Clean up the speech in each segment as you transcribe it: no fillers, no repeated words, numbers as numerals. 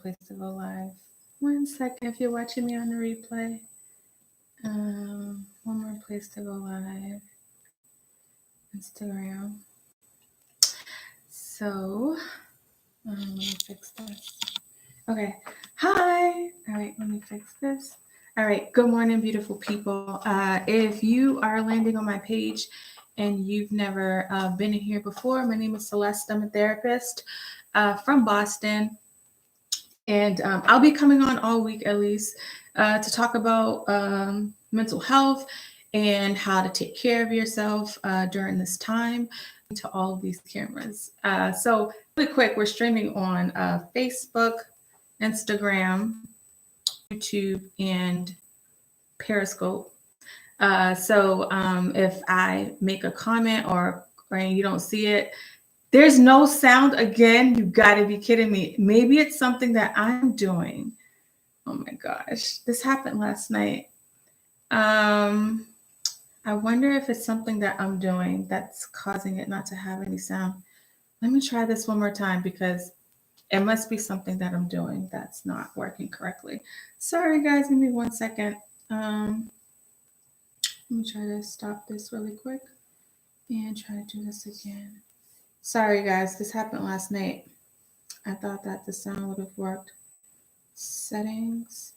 place to go live. 1 second if you're watching me on the replay. One more place to go live. Instagram. So, let me fix this. Okay. Hi. All right, let me fix this. All right. Good morning, beautiful people. If you are landing on my page and you've never been here before, my name is Celeste. I'm a therapist from Boston. And I'll be coming on all week at least to talk about mental health and how to take care of yourself during this time to all of these cameras. So really quick, we're streaming on Facebook, Instagram, YouTube, and Periscope. So if I make a comment or you don't see it, there's no sound again. You gotta be kidding me. Maybe it's something that I'm doing. Oh my gosh, this happened last night. I wonder if it's something that I'm doing that's causing it not to have any sound. Let me try this one more time because it must be something that I'm doing that's not working correctly. Sorry guys, give me 1 second. Let me try to stop this really quick and try to do this again. Sorry guys, this happened last night. I thought that the sound would have worked. Settings.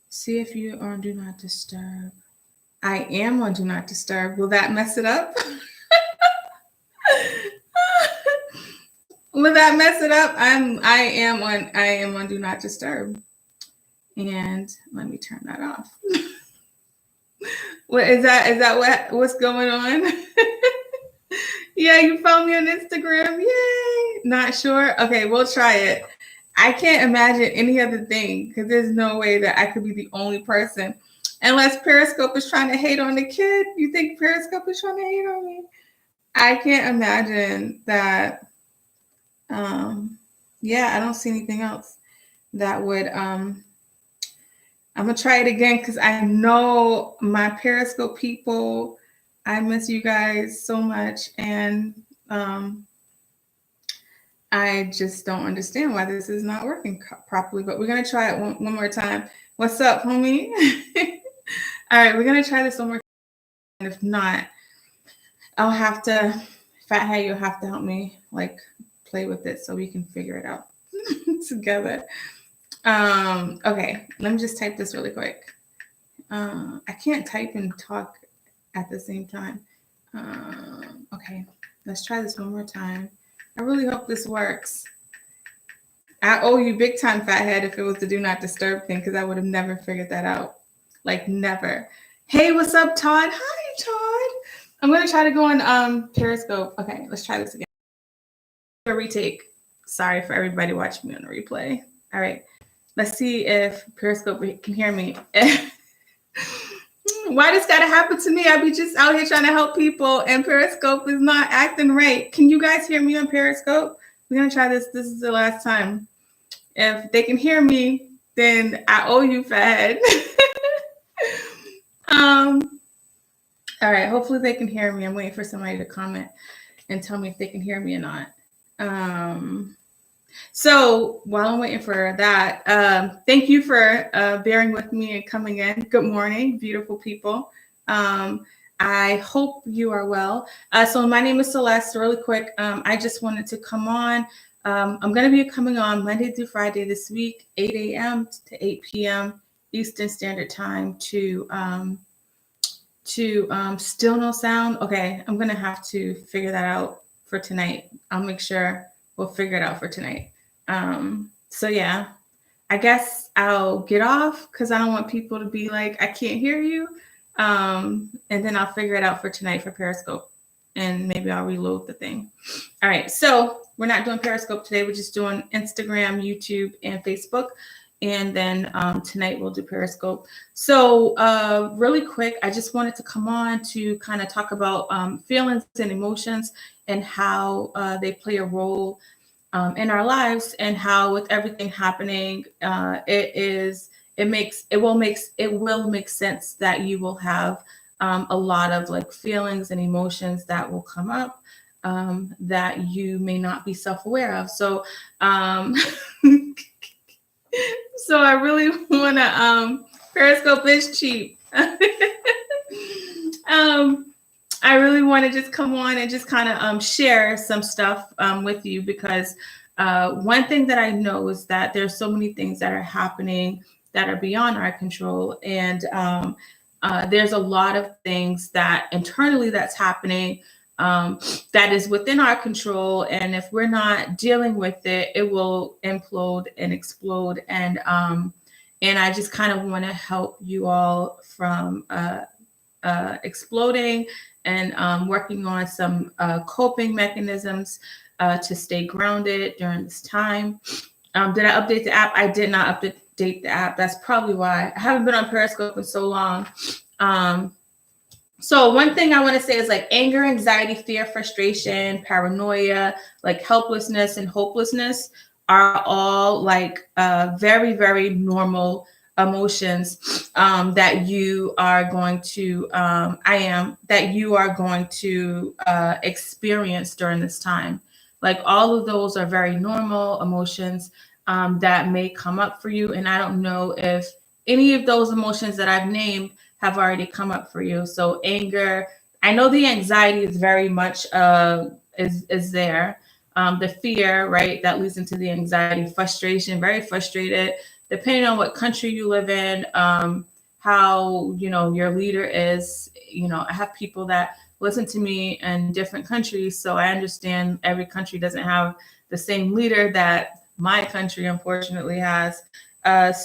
See if you are on Do Not Disturb. I am on Do Not Disturb. Will that mess it up? Will that mess it up? I am on Do Not Disturb. And let me turn that off. What is that what's going on? Yeah, you found me on Instagram. Yay! Not sure. Okay, we'll try it. I can't imagine any other thing because there's no way that I could be the only person. Unless Periscope is trying to hate on the kid. You think Periscope is trying to hate on me? I can't imagine that. Yeah, I don't see anything else that would. I'm going to try it again because I know my Periscope people, I miss you guys so much. And I just don't understand why this is not working properly, but we're going to try it one more time. What's up, homie? All right, we're going to try this one more time. And if not, I'll have to, Fathead, you'll have to help me like play with it so we can figure it out together. Okay, let me just type this really quick. I can't type and talk at the same time. Okay, let's try this one more time. I really hope this works. I owe you big time, Fathead, if it was the Do Not Disturb thing, because I would have never figured that out. Like, never. Hey, what's up, Todd? Hi, Todd. I'm going to try to go on Periscope. Okay, let's try this again. A retake. Sorry for everybody watching me on the replay. All right, let's see if Periscope can hear me. Why this got to happen to me? I be just out here trying to help people, and Periscope is not acting right. Can you guys hear me on Periscope? We're going to try this. This is the last time. If they can hear me, then I owe you, Fathead. All right, hopefully they can hear me. I'm waiting for somebody to comment and tell me if they can hear me or not. So while I'm waiting for that, thank you for bearing with me and coming in. Good morning, beautiful people. I hope you are well. So my name is Celeste. Really quick, I just wanted to come on. I'm going to be coming on Monday through Friday this week, 8 a.m. to 8 p.m. Eastern Standard Time to still no sound. Okay, I'm going to have to figure that out for tonight. I'll make sure we'll figure it out for tonight. So yeah, I guess I'll get off because I don't want people to be like, I can't hear you. And then I'll figure it out for tonight for Periscope. And maybe I'll reload the thing. All right, so we're not doing Periscope today. We're just doing Instagram, YouTube, and Facebook. And then tonight we'll do Periscope. So really quick, I just wanted to come on to kind of talk about feelings and emotions and how they play a role in our lives, and how with everything happening, it will make sense that you will have a lot of like feelings and emotions that will come up that you may not be self-aware of. So, so I really want to, Periscope is cheap. I really want to just come on and just kind of share some stuff with you, because one thing that I know is that there's so many things that are happening that are beyond our control. And there's a lot of things that internally that's happening that is within our control. And if we're not dealing with it, it will implode and explode. And I just kind of want to help you all from exploding and working on some coping mechanisms to stay grounded during this time. Did I update the app? I did not update the app. That's probably why I haven't been on Periscope in so long. So one thing I want to say is like anger, anxiety, fear, frustration, paranoia, like helplessness and hopelessness are all like very, very normal emotions that you are going to experience during this time. Like all of those are very normal emotions that may come up for you. And I don't know if any of those emotions that I've named have already come up for you. So anger, I know the anxiety is very much is there. The fear, right, that leads into the anxiety, frustration, very frustrated, depending on what country you live in, how, your leader is. I have people that listen to me in different countries, so I understand every country doesn't have the same leader that my country unfortunately has.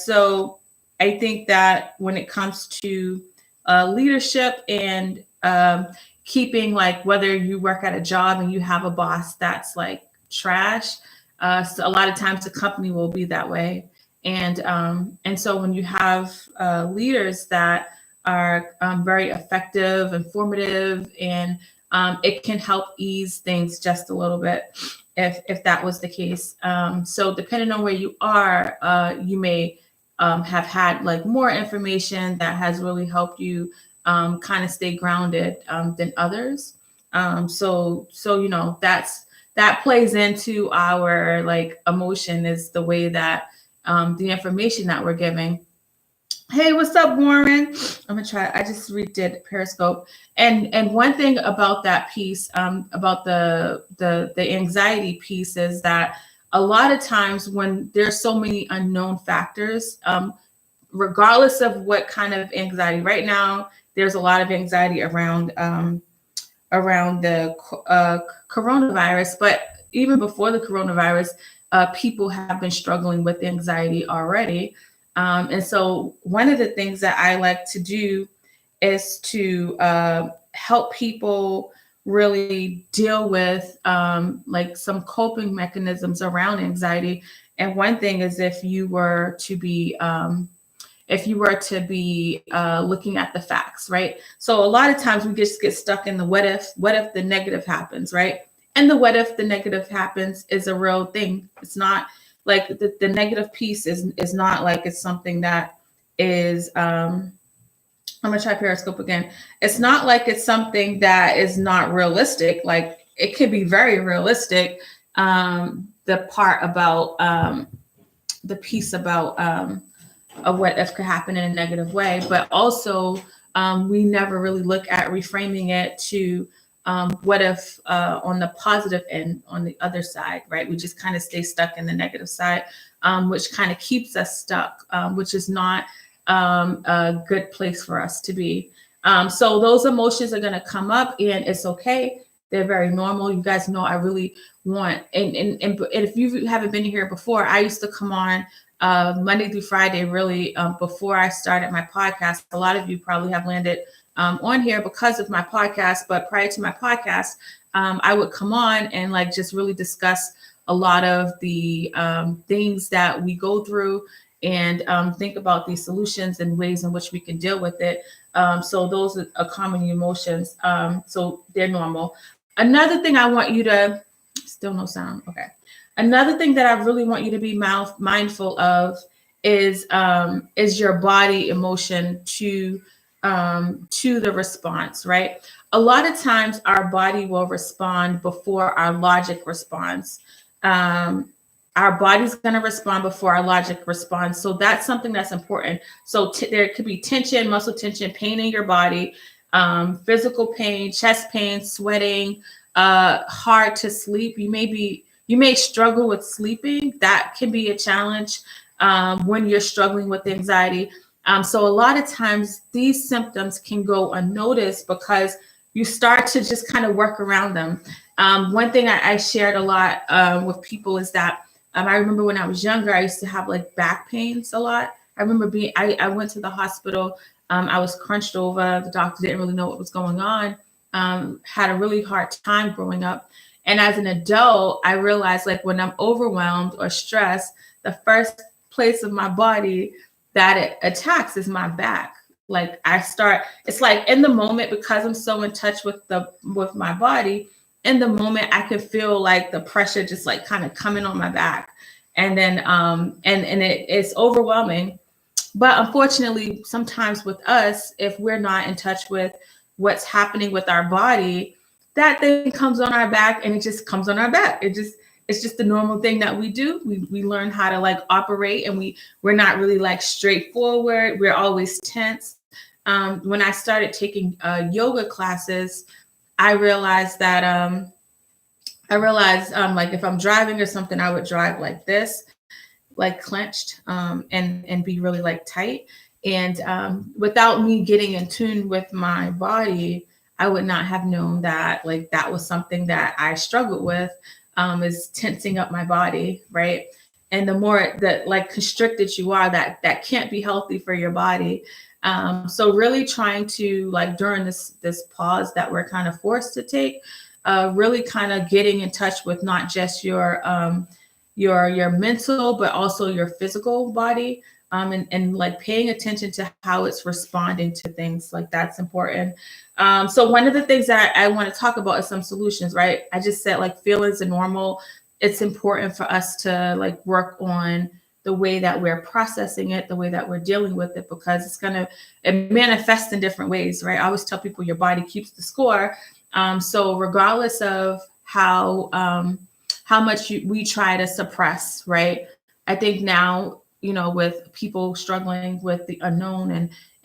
So I think that when it comes to leadership and keeping, like, whether you work at a job and you have a boss that's like trash, so a lot of times the company will be that way. And so when you have leaders that are very effective, informative, and it can help ease things just a little bit if that was the case. So depending on where you are, you may have had like more information that has really helped you kind of stay grounded than others. So that plays into our like emotion, is the way that the information that we're giving. Hey, what's up, Warren? I'm gonna try. I just redid Periscope, and one thing about that piece, about the anxiety piece, is that a lot of times when there's so many unknown factors, regardless of what kind of anxiety. Right now, there's a lot of anxiety around the coronavirus, but even before the coronavirus, people have been struggling with anxiety already. And so one of the things that I like to do is to help people really deal with like some coping mechanisms around anxiety. And one thing is if you were to be looking at the facts, right? So a lot of times we just get stuck in the what if the negative happens, right? And the what if the negative happens is a real thing. It's not like the negative piece is not like it's something that is, I'm gonna try Periscope again. It's not like it's something that is not realistic. Like it could be very realistic. The part about the piece about what if could happen in a negative way, but also we never really look at reframing it to what if on the positive end, on the other side, right? We just kind of stay stuck in the negative side, which kind of keeps us stuck, which is not a good place for us to be. So those emotions are going to come up, and it's okay. They're very normal. You guys know I really want, and if you haven't been here before, I used to come on Monday through Friday, really, before I started my podcast. A lot of you probably have landed on here because of my podcast, but prior to my podcast, I would come on and like just really discuss a lot of the things that we go through, and think about these solutions and ways in which we can deal with it. So those are common emotions. So they're normal. Another thing I want you to, still no sound, okay. Another thing that I really want you to be mindful of is your body emotion to to the response, right? A lot of times our body will respond before our logic responds. Um, our body's going to respond before our logic responds. So that's something that's important. So there could be tension, muscle tension, pain in your body, physical pain, chest pain, sweating, hard to sleep. You may struggle with sleeping. That can be a challenge when you're struggling with anxiety. So a lot of times these symptoms can go unnoticed because you start to just kind of work around them. One thing I shared a lot with people is that I remember when I was younger, I used to have like back pains a lot. I remember I went to the hospital. I was crunched over. The doctor didn't really know what was going on. Had a really hard time growing up. And as an adult, I realized like when I'm overwhelmed or stressed, the first place of my body that it attacks is my back. Like it's like in the moment, because I'm so in touch with my body, in the moment I can feel like the pressure just like kind of coming on my back. And then it's overwhelming. But unfortunately, sometimes with us, if we're not in touch with what's happening with our body, that thing comes on our back and it just comes on our back. It's just the normal thing that we do. We learn how to like operate, and we're not really like straightforward. We're always tense. When I started taking yoga classes, I realized that like if I'm driving or something, I would drive like this, like clenched, and be really like tight. And without me getting in tune with my body, I would not have known that like that was something that I struggled with, is tensing up my body, right? And the more that like constricted you are, that can't be healthy for your body. So really trying to like during this pause that we're kind of forced to take, really kind of getting in touch with not just your mental, but also your physical body, and like paying attention to how it's responding to things. Like that's important. So one of the things that I want to talk about is some solutions, right? I just said like feelings are normal. It's important for us to like work on the way that we're processing it, the way that we're dealing with it, because it manifests in different ways, right? I always tell people your body keeps the score. So regardless of how much we try to suppress, right? I think now, with people struggling with the unknown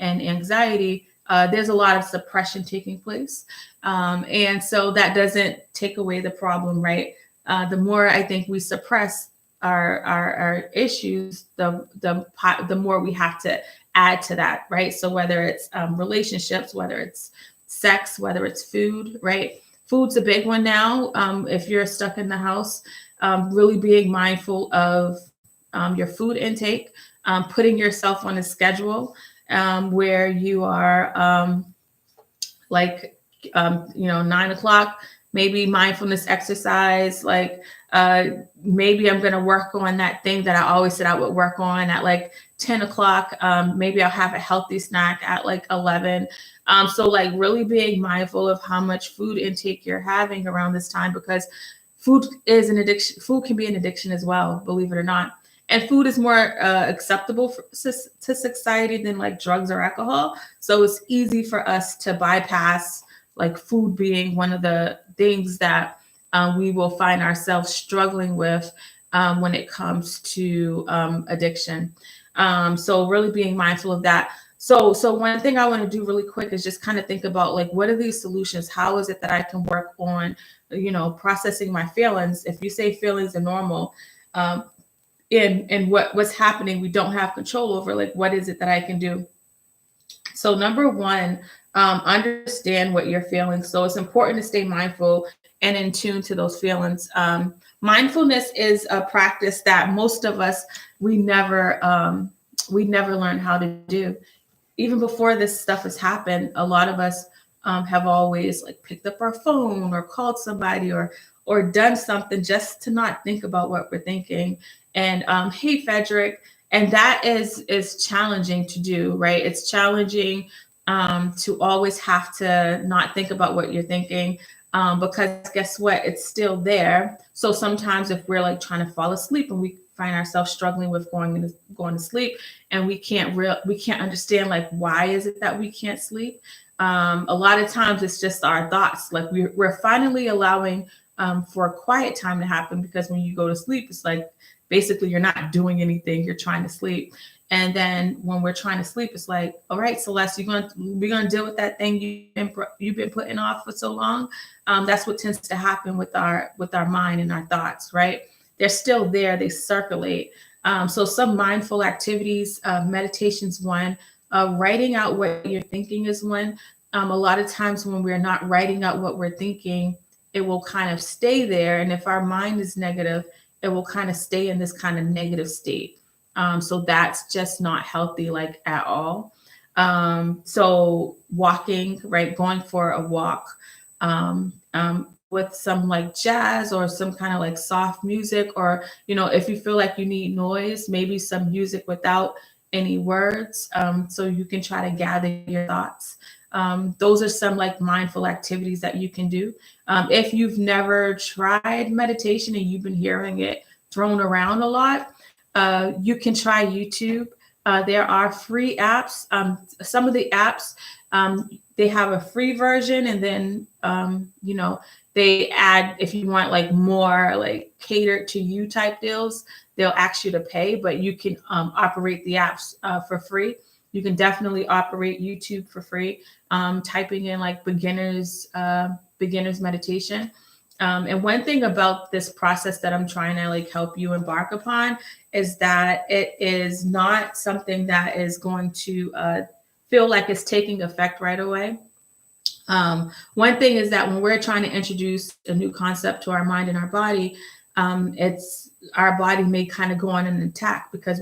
and anxiety, there's a lot of suppression taking place. And so that doesn't take away the problem, right? The more I think we suppress our issues, the more we have to add to that, right? So whether it's relationships, whether it's sex, whether it's food, right? Food's a big one now. If you're stuck in the house, really being mindful of your food intake, putting yourself on a schedule where you are 9 o'clock, maybe mindfulness exercise, like maybe I'm going to work on that thing that I always said I would work on at like 10 o'clock. Maybe I'll have a healthy snack at like 11. So like really being mindful of how much food intake you're having around this time, because food is an addiction. Food can be an addiction as well, believe it or not. And food is more acceptable to society than like drugs or alcohol. So it's easy for us to bypass like food being one of the things that we will find ourselves struggling with when it comes to addiction. So really being mindful of that. So one thing I want to do really quick is just kind of think about like, what are these solutions? How is it that I can work on, processing my feelings? If you say feelings are normal, and what's happening, we don't have control over, like, what is it that I can do? So number one, understand what you're feeling. So it's important to stay mindful and in tune to those feelings. Mindfulness is a practice that most of us, we never learn how to do. Even before this stuff has happened, a lot of us have always like picked up our phone or called somebody or done something just to not think about what we're thinking. And hey, Frederick, and that is challenging to do, right? It's challenging to always have to not think about what you're thinking, because guess what? It's still there. So sometimes if we're like trying to fall asleep and we find ourselves struggling with going to sleep, and we can't understand like why is it that we can't sleep. A lot of times it's just our thoughts. Like we're finally allowing for a quiet time to happen, because when you go to sleep, it's like basically you're not doing anything, you're trying to sleep. And then when we're trying to sleep, it's like, all right, Celeste, we're gonna deal with that thing you've been putting off for so long. That's what tends to happen with our mind and our thoughts, right? They're still there, they circulate. So some mindful activities, meditation's one, writing out what you're thinking is one. A lot of times when we're not writing out what we're thinking, it will kind of stay there. And if our mind is negative, it will kind of stay in this kind of negative state. So that's just not healthy, like at all. So walking, right, going for a walk with some like jazz or some kind of like soft music, or, if you feel like you need noise, maybe some music without any words, so you can try to gather your thoughts. Those are some like mindful activities that you can do. If you've never tried meditation and you've been hearing it thrown around a lot, you can try YouTube. There are free apps. Some of the apps, they have a free version, and then, they add, if you want like more like catered to you type deals, they'll ask you to pay, but you can operate the apps for free. You can definitely operate YouTube for free, typing in like beginners meditation. And one thing about this process that I'm trying to like help you embark upon is that it is not something that is going to feel like it's taking effect right away. One thing is that when we're trying to introduce a new concept to our mind and our body, it's our body may kind of go on an attack, because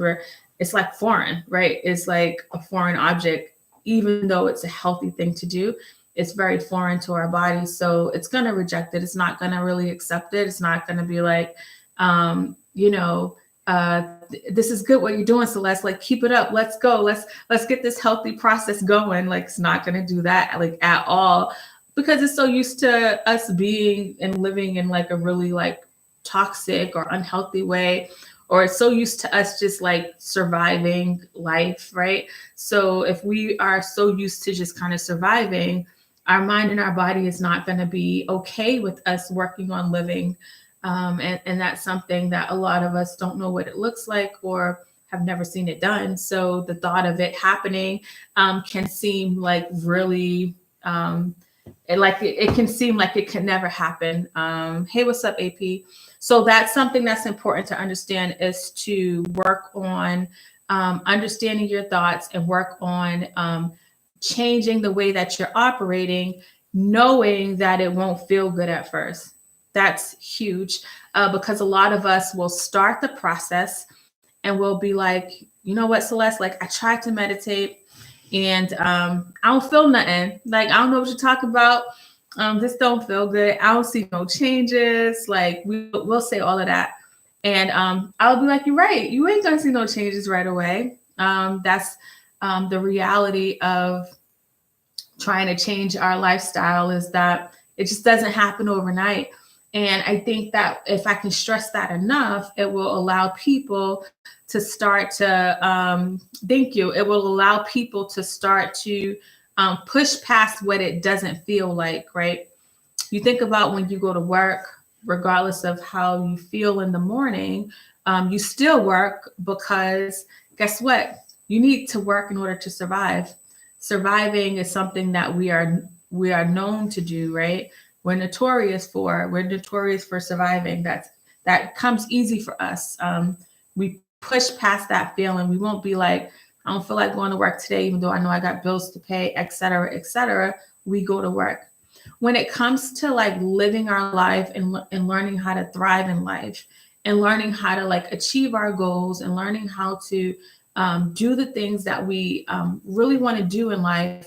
it's like foreign, right? It's like a foreign object, even though it's a healthy thing to do. It's very foreign to our body. So it's going to reject it. It's not going to really accept it. It's not going to be like, this is good what you're doing, Celeste, like keep it up. Let's go. Let's get this healthy process going. Like it's not going to do that like at all, because it's so used to us being and living in like a really like toxic or unhealthy way, or it's so used to us just like surviving life, right? So if we are so used to just kind of surviving, our mind and our body is not going to be okay with us working on living. And that's something that a lot of us don't know what it looks like or have never seen it done. So the thought of it happening can seem like really, it can seem like it can never happen. Hey, what's up, AP? So that's something that's important to understand, is to work on understanding your thoughts and work on changing the way that you're operating, knowing that it won't feel good at first. That's huge, because a lot of us will start the process and we'll be like, you know what, Celeste, like I tried to meditate and I don't feel nothing. Like, I don't know what you're talking about. This don't feel good. I don't see no changes. Like we'll say all of that. And I'll be like, you're right. You ain't gonna see no changes right away. That's the reality of trying to change our lifestyle, is that it just doesn't happen overnight. And I think that if I can stress that enough, it will allow people to start to, thank you. It will allow people to start to push past what it doesn't feel like, right? You think about when you go to work, regardless of how you feel in the morning, you still work, because guess what? You need to work in order to survive. Surviving is something that we are known to do, right? We're notorious for surviving. That comes easy for us. We push past that feeling. We won't be like, I don't feel like going to work today, even though I know I got bills to pay, et cetera, et cetera. We go to work. When it comes to like living our life and learning how to thrive in life, and learning how to like achieve our goals, and learning how to do the things that we really want to do in life,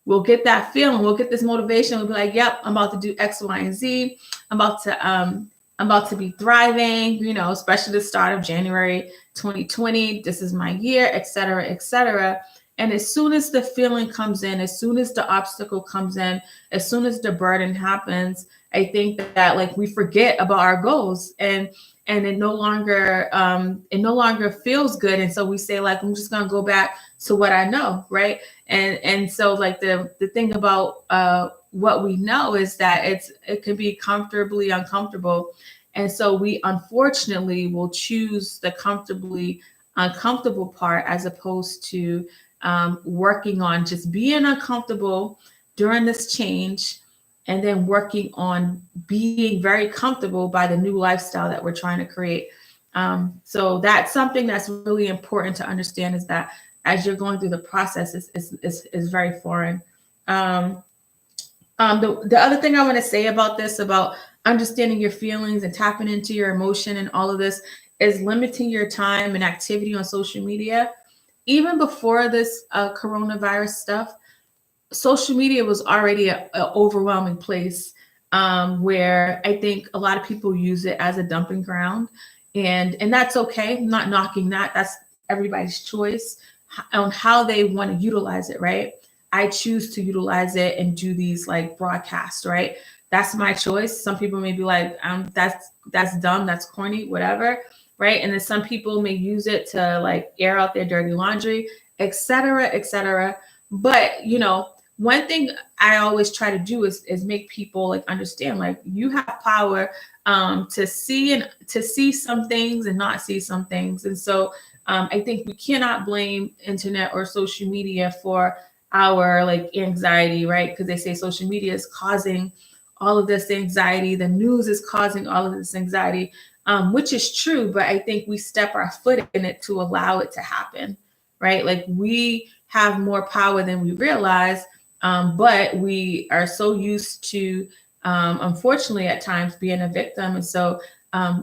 we'll get that feeling, we'll get this motivation. We'll be like, yep, I'm about to do X, Y, and Z. I'm about to be thriving, especially the start of January 2020. This is my year, et cetera, et cetera. And as soon as the feeling comes in, as soon as the obstacle comes in, as soon as the burden happens, I think that like we forget about our goals, and it no longer feels good. And so we say like, I'm just gonna go back to what I know, right? And so like the thing about what we know is that it can be comfortably uncomfortable. And so we unfortunately will choose the comfortably uncomfortable part as opposed to working on just being uncomfortable during this change, and then working on being very comfortable by the new lifestyle that we're trying to create. So that's something that's really important to understand, is that as you're going through the process, is very foreign. Um, the other thing I want to say about this, about understanding your feelings and tapping into your emotion and all of this, is limiting your time and activity on social media. Even before this coronavirus stuff, social media was already a overwhelming place, where I think a lot of people use it as a dumping ground, and that's okay. I'm not knocking that. That's everybody's choice on how they want to utilize it, right? I choose to utilize it and do these like broadcasts, right? That's my choice. Some people may be like, that's dumb, that's corny, whatever, right? And then some people may use it to like air out their dirty laundry, etc., etc. But one thing I always try to do is make people like understand, like, you have power to see some things and not see some things. And so I think we cannot blame internet or social media for our like anxiety, right? Because they say social media is causing all of this anxiety, the news is causing all of this anxiety, which is true. But I think we step our foot in it to allow it to happen, right? Like, we have more power than we realize. But we are so used to, unfortunately, at times being a victim. And so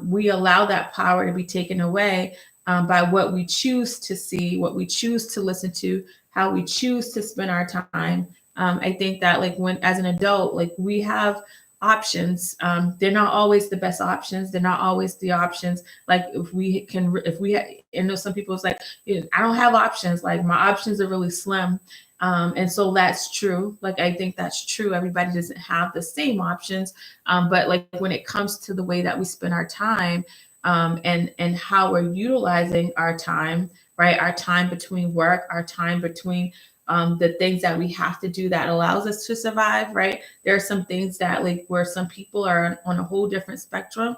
we allow that power to be taken away by what we choose to see, what we choose to listen to, how we choose to spend our time. I think that, like, when as an adult, like, we have options. They're not always the best options. They're not always the options. Like, I know some people's like, I don't have options. Like, my options are really slim. And so that's true. Like, I think that's true. Everybody doesn't have the same options. But like, when it comes to the way that we spend our time, and how we're utilizing our time, right? Our time between work, our time between the things that we have to do that allows us to survive, right? There are some things that, like, where some people are on a whole different spectrum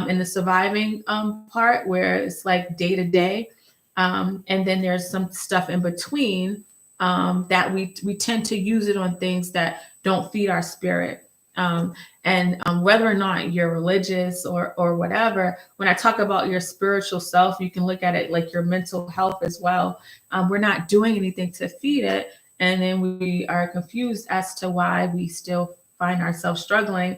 in the surviving part, where it's like day to day. And then there's some stuff in between that we tend to use it on things that don't feed our spirit. And whether or not you're religious or whatever, when I talk about your spiritual self, you can look at it like your mental health as well. We're not doing anything to feed it, and then we are confused as to why we still find ourselves struggling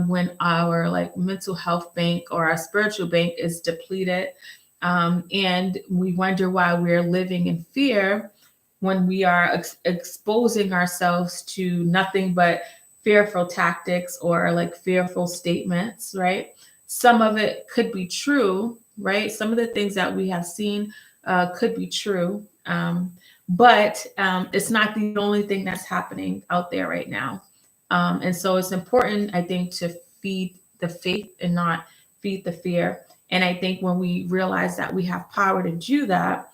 when our like mental health bank or our spiritual bank is depleted, and we wonder why we're living in fear when we are exposing ourselves to nothing but fearful tactics or like fearful statements, right? Some of it could be true, right? Some of the things that we have seen could be true, but it's not the only thing that's happening out there right now. And so it's important, I think, to feed the faith and not feed the fear. And I think when we realize that we have power to do that,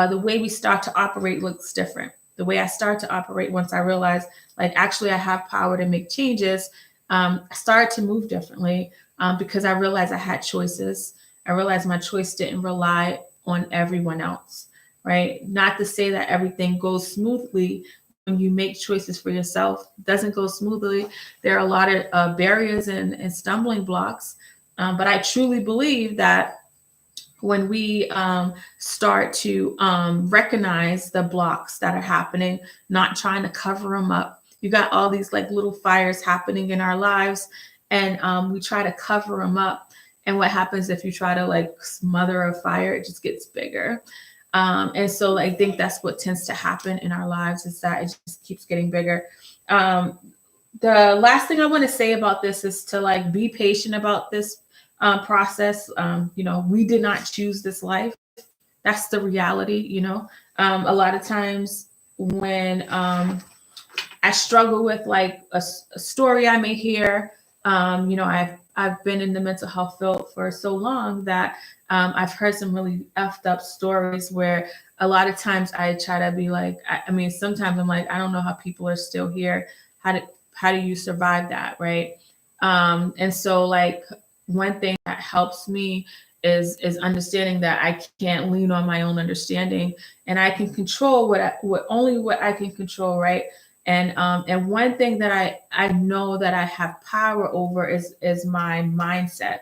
the way we start to operate looks different. The way I start to operate once I realize, like, actually I have power to make changes, I started to move differently because I realized I had choices. I realized my choice didn't rely on everyone else, right? Not to say that everything goes smoothly when you make choices for yourself. It doesn't go smoothly. There are a lot of barriers and stumbling blocks. But I truly believe that when we start to recognize the blocks that are happening, not trying to cover them up. You got all these like little fires happening in our lives, and we try to cover them up. And what happens if you try to like smother a fire? It just gets bigger. And so I think that's what tends to happen in our lives, is that it just keeps getting bigger. The last thing I want to say about this is to like be patient about this process. We did not choose this life. That's the reality. A lot of times when I struggle with like a story I may hear, You know, I've been in the mental health field for so long that I've heard some really effed up stories where a lot of times I try to be like, I mean, sometimes I'm like, I don't know how people are still here. How do you survive that, right? And so like one thing that helps me is understanding that I can't lean on my own understanding, and I can control what I can control, right? And one thing that I know that I have power over is my mindset.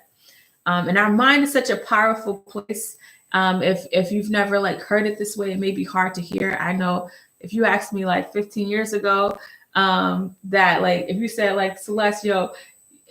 And our mind is such a powerful place. If you've never like heard it this way, it may be hard to hear. I know if you asked me like 15 years ago, that like if you said like Celeste, yo,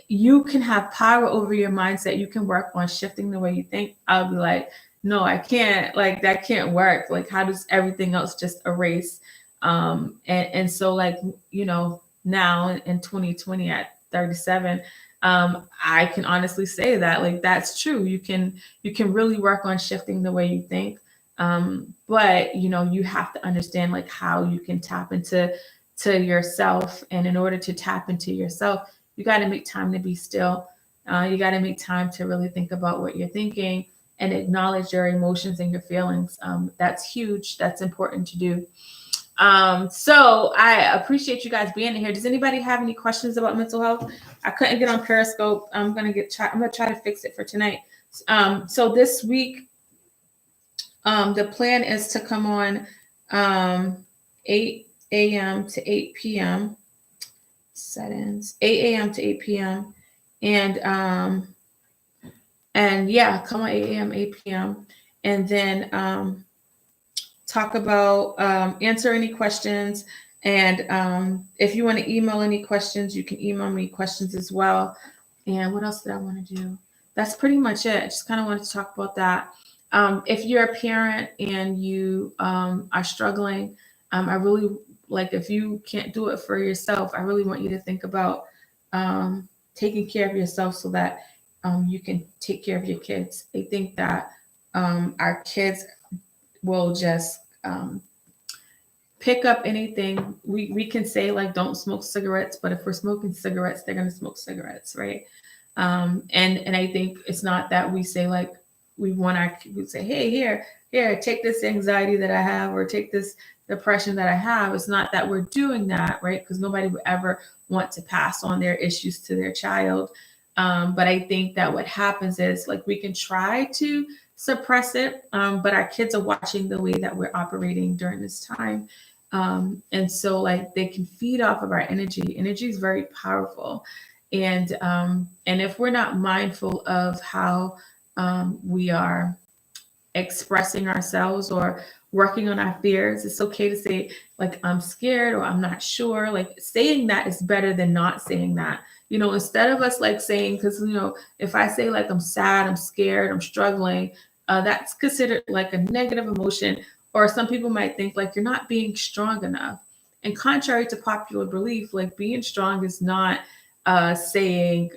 you can have power over your mindset. You can work on shifting the way you think. I'll be like, no, I can't. Like that can't work. Like how does everything else just erase? And so like, you know, now in 2020 at 37, I can honestly say that like that's true. You can really work on shifting the way you think. But you know, you have to understand like how you can tap into to yourself. And in order to tap into yourself, you got to make time to be still. You got to make time to really think about what you're thinking and acknowledge your emotions and your feelings. That's huge. That's important to do. So I appreciate you guys being here. Does anybody have any questions about mental health? I couldn't get on Periscope. I'm gonna try to fix it for tonight. So this week, the plan is to come on 8 a.m. to 8 p.m. Settings 8 a.m. to 8 p.m. And yeah, come on 8 a.m. 8 p.m. and then talk about answer any questions. And if you want to email any questions, you can email me questions as well. And what else did I want to do? That's pretty much it. I just kind of wanted to talk about that. If you're a parent and you are struggling, I really like if you can't do it for yourself, I really want you to think about taking care of yourself so that you can take care of your kids. I think that our kids will just pick up anything. We can say like don't smoke cigarettes, but if we're smoking cigarettes, they're gonna smoke cigarettes, right? And I think it's not that we say like we say, hey, here, take this anxiety that I have or take this depression that I have. It's not that we're doing that, right? Because nobody would ever want to pass on their issues to their child. But I think that what happens is like we can try to suppress it, but our kids are watching the way that we're operating during this time. And so like they can feed off of our energy. Energy is very powerful. And if we're not mindful of how we are expressing ourselves or working on our fears, it's okay to say like I'm scared or I'm not sure. Like saying that is better than not saying that. You know, instead of us like saying, because you know, if I say like I'm sad, I'm scared, I'm struggling, that's considered like a negative emotion. Or some people might think like you're not being strong enough. And contrary to popular belief, like being strong is not saying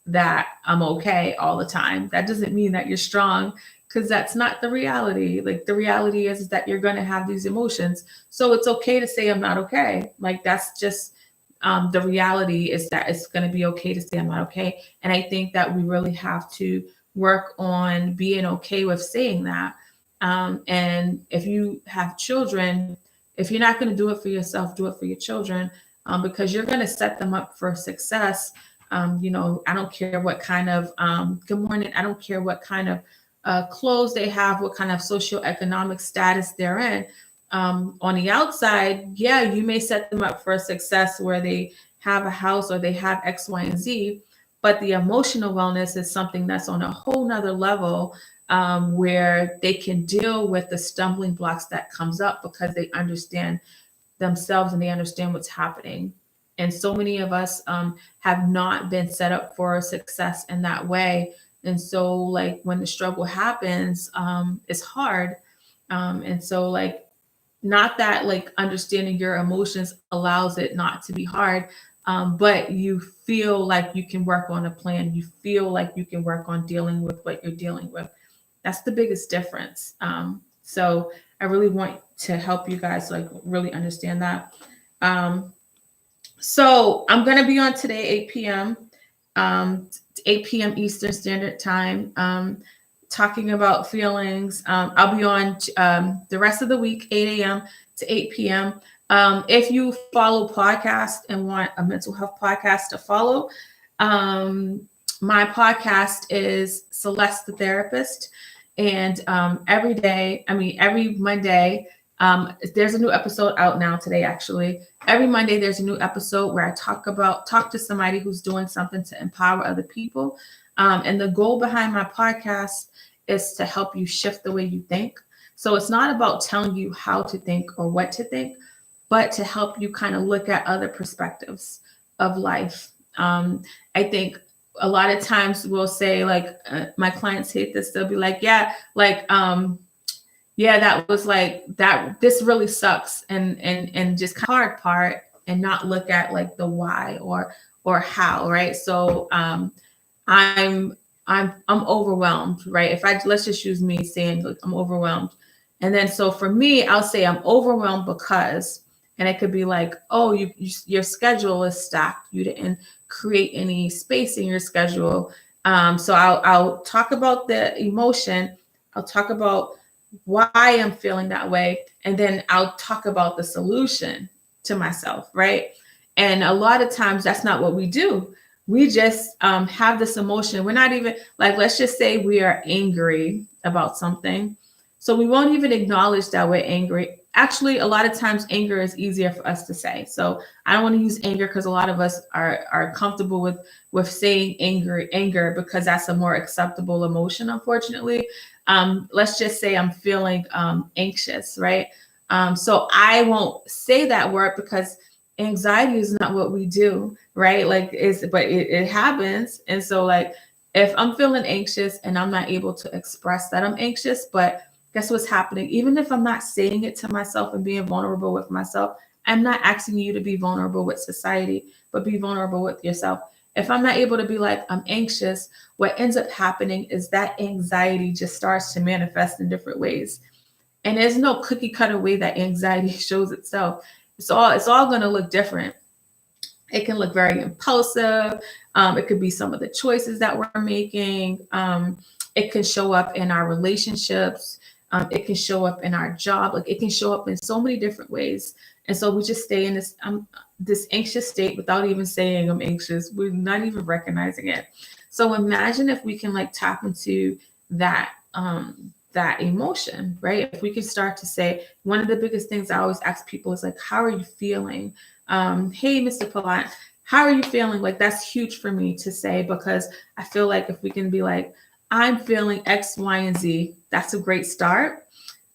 that I'm okay all the time. That doesn't mean that you're strong, because that's not the reality. Like the reality is that you're going to have these emotions. So it's okay to say I'm not okay. Like that's just the reality is that it's going to be okay to say I'm not okay. And I think that we really have to work on being okay with saying that. And if you have children, if you're not going to do it for yourself, do it for your children, because you're going to set them up for success. You know, I don't care what kind of, good morning, I don't care what kind of clothes they have, what kind of socioeconomic status they're in. On the outside, yeah, you may set them up for success where they have a house or they have X, Y, and Z, but the emotional wellness is something that's on a whole nother level, where they can deal with the stumbling blocks that comes up because they understand themselves and they understand what's happening. And so many of us have not been set up for success in that way. And so like when the struggle happens, it's hard. And so like, not that like understanding your emotions allows it not to be hard, but you feel like you can work on a plan. You feel like you can work on dealing with what you're dealing with. That's the biggest difference. So I really want to help you guys like really understand that. So I'm going to be on today, 8 p.m. 8 p.m. Eastern Standard Time, talking about feelings. I'll be on the rest of the week, 8 a.m. to 8 p.m. If you follow podcasts and want a mental health podcast to follow, my podcast is Celeste the Therapist. And every Monday, there's a new episode out now today, actually. Every Monday, there's a new episode where I talk to somebody who's doing something to empower other people. And the goal behind my podcast is to help you shift the way you think. So it's not about telling you how to think or what to think, but to help you kind of look at other perspectives of life. I think a lot of times we'll say, like, my clients hate this. They'll be like, yeah, that was like that. This really sucks, and just kind of hard part, and not look at like the why or how, right? So I'm overwhelmed, right? Let's just use me saying, like, I'm overwhelmed, and then so for me, I'll say I'm overwhelmed because, and it could be like, oh, your schedule is stacked. You didn't create any space in your schedule. So I'll talk about the emotion. I'll talk about why I'm feeling that way. And then I'll talk about the solution to myself, right? And a lot of times that's not what we do. We just have this emotion. We're not even like, let's just say we are angry about something. So we won't even acknowledge that we're angry. Actually, a lot of times anger is easier for us to say. So I don't want to use anger because a lot of us are comfortable with saying anger because that's a more acceptable emotion, unfortunately. Let's just say I'm feeling anxious, right? So I won't say that word because anxiety is not what we do, right? Like it happens. And so like if I'm feeling anxious and I'm not able to express that I'm anxious, but guess what's happening? Even if I'm not saying it to myself and being vulnerable with myself, I'm not asking you to be vulnerable with society, but be vulnerable with yourself. If I'm not able to be like, I'm anxious, what ends up happening is that anxiety just starts to manifest in different ways. And there's no cookie cutter way that anxiety shows itself. It's all going to look different. It can look very impulsive. It could be some of the choices that we're making. It can show up in our relationships. It can show up in our job. Like it can show up in so many different ways. And so we just stay in this anxious state without even saying I'm anxious. We're not even recognizing it. So imagine if we can like tap into that emotion, right? If we can start to say, one of the biggest things I always ask people is like, how are you feeling? Hey, Mr. Palat, how are you feeling? Like that's huge for me to say, because I feel like if we can be like, I'm feeling X, Y, and Z, that's a great start.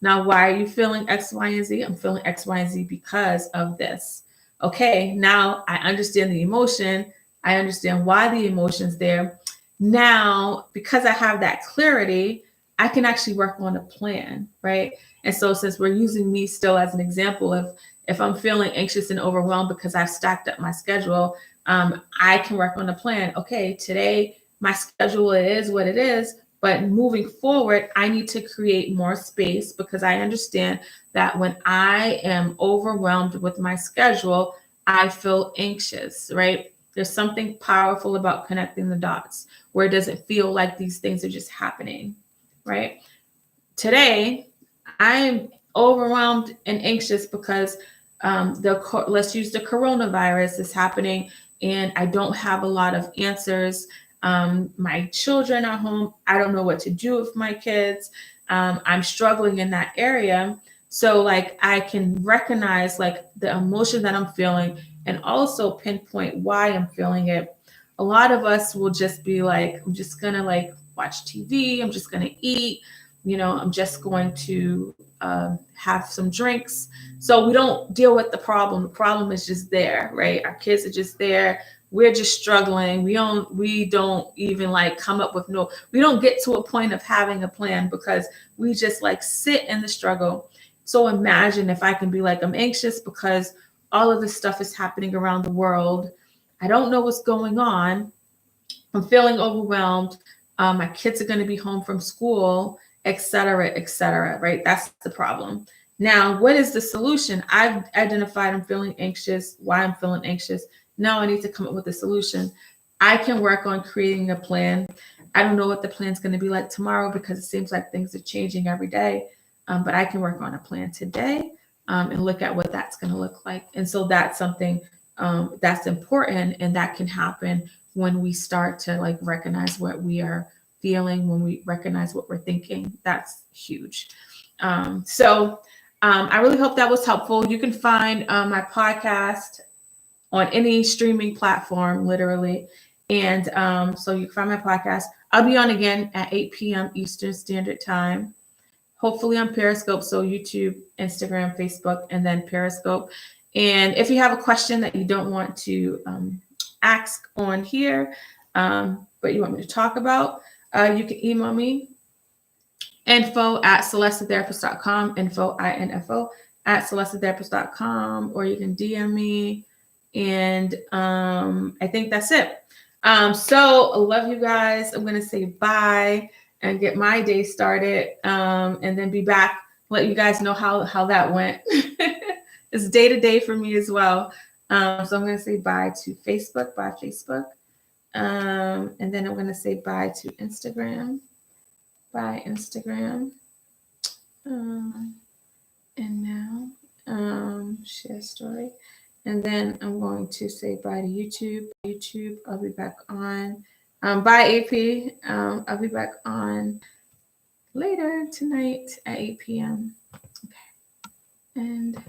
Now, why are you feeling X, Y, and Z? I'm feeling X, Y, and Z because of this. Okay, now I understand the emotion. I understand why the emotion's there. Now, because I have that clarity, I can actually work on a plan, right? And so since we're using me still as an example of if I'm feeling anxious and overwhelmed because I've stacked up my schedule, I can work on a plan. Okay, today my schedule is what it is, but moving forward, I need to create more space because I understand that when I am overwhelmed with my schedule, I feel anxious, right? There's something powerful about connecting the dots where it doesn't feel like these things are just happening, right? Today, I'm overwhelmed and anxious because let's use the coronavirus is happening and I don't have a lot of answers. My children are home. I don't know what to do with my kids. I'm struggling in that area. So like I can recognize like the emotion that I'm feeling and also pinpoint why I'm feeling it. A lot of us will just be like, I'm just going to like watch TV. I'm just going to eat. I'm just going to have some drinks. So we don't deal with the problem. The problem is just there, right? Our kids are just there. We're just struggling. We don't even like come up with we don't get to a point of having a plan because we just like sit in the struggle. So imagine if I can be like, I'm anxious because all of this stuff is happening around the world. I don't know what's going on. I'm feeling overwhelmed. My kids are going to be home from school, et cetera, right? That's the problem. Now, what is the solution? I've identified I'm feeling anxious, why I'm feeling anxious. Now I need to come up with a solution. I can work on creating a plan. I don't know what the plan's going to be like tomorrow because it seems like things are changing every day. But I can work on a plan today and look at what that's going to look like. And so that's something that's important, and that can happen when we start to like recognize what we are feeling, when we recognize what we're thinking. That's huge. I really hope that was helpful. You can find my podcast on any streaming platform, literally. And so you can find my podcast. I'll be on again at 8 p.m. Eastern Standard Time, hopefully on Periscope. So YouTube, Instagram, Facebook, and then Periscope. And if you have a question that you don't want to ask on here, but you want me to talk about, you can email me info@celestetherapist.com, info at celestetherapist.com, or you can DM me. And I think that's it. So I love you guys. I'm going to say bye and get my day started, and then be back, let you guys know how that went. It's day to day for me as well. So I'm going to say bye to Facebook, bye Facebook. And then I'm going to say bye to Instagram, bye Instagram. And now share story. And then I'm going to say bye to YouTube. YouTube, I'll be back on. Bye, AP. I'll be back on later tonight at 8 p.m. Okay. And